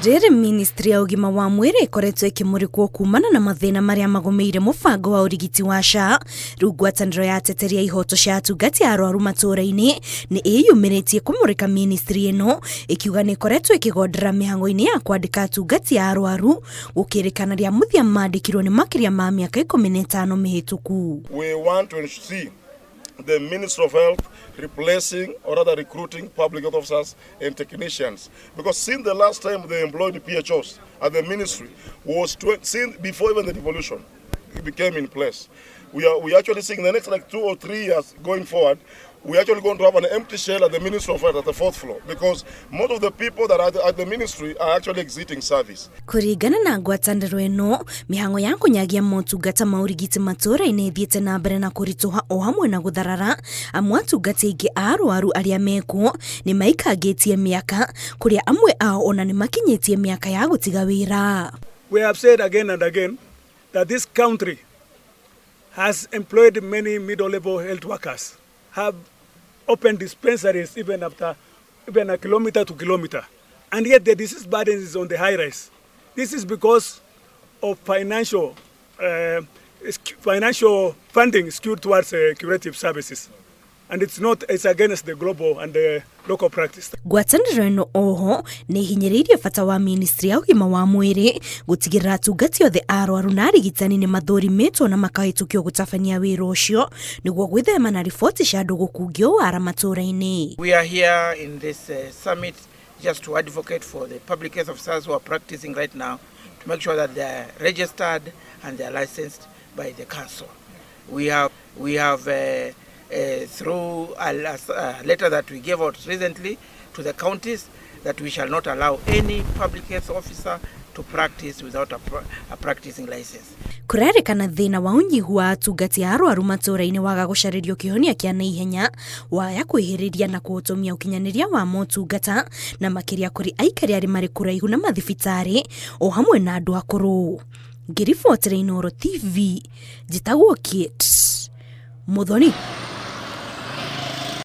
Rĩrĩ ministry ya ũgima wa mwĩrĩ ĩkoretwo ĩkĩmũrĩkwo kumana na mathĩna marĩa magomeire mũbango wa ũrigiti wa SHA. Rĩu ngwatanĩro ya ateteri ya ihoto cia atungati a arwaru matũũra-inĩ nĩ ĩyumĩrĩtie kũmũrĩka ministry ĩno, ĩkiuga nĩ ĩkoretwo ĩkĩgondera mĩhang'o-inĩ ya kwandĩka atungati a arwaru, gũkĩrĩkana rĩa mũthia mandĩkirwo nĩ makĩria ma mĩaka 15 mĩhĩtũku. We want to see the Ministry of Health replacing or rather recruiting public health officers and technicians, because since the last time they employed the PHOs at the ministry was since before even the devolution became in place. We actually seeing the next like 2 or 3 years going forward, we're actually going to have an empty shell at the Ministry of Health at the 4th floor, because most of the people that are at the ministry are actually exiting service. Kũringana na ngwatanĩro ĩno, mĩhang'o ya kũnyagia motungata ma ũrigiti matũũra-inĩ ĩthiĩte na mbere na kũritũha o hamwe na gũtharara, amwe atungati aingĩ a arwaru arĩa mekuo nĩ maikangĩtie mĩaka, kũrĩa amwe ao ona nĩ makinyĩtie mĩaka ya gũtiga wĩra. We have said again and again that this country has employed many middle-level health workers, have opened dispensaries even a kilometer to kilometer, and yet the disease burden is on the high rise. This is because of financial funding skewed towards curative services, and it's against the global and the local practice. Ngwatanĩro ĩno oho nĩ hinyĩrĩirie bata wa ministry ya ũgima wa mwĩrĩ gũtigĩrĩra atungati othe a arwaru na arigitani nĩ mathũrimĩtwo na makahĩtũkio gũtabania wĩra ũcio nĩguo gwĩthema na riboti cia andũ gũkungio wara matũũra-inĩ. We are here in this summit just to advocate for the public health officers who are practicing right now, to make sure that they are registered and they are licensed by the council. We have through a letter that we gave out recently to the counties, that we shall not allow any public health officer to practice without a practicing license. Kũrerĩkana thĩna wa ũnyihu wa atungati a arwaru matũũra-inĩ waga gũcarĩrio kĩhonia kĩa naihenya, waya kwĩhĩrĩria na kũhotomia ũkinyanĩria wa motungata, na makĩria kũrĩ aikari arĩa marĩ kũraihu na mathibitarĩ o hamwe na andũ akũrũ. Ngĩribotera Inooro TV, njĩtagwo Kate Muthoni.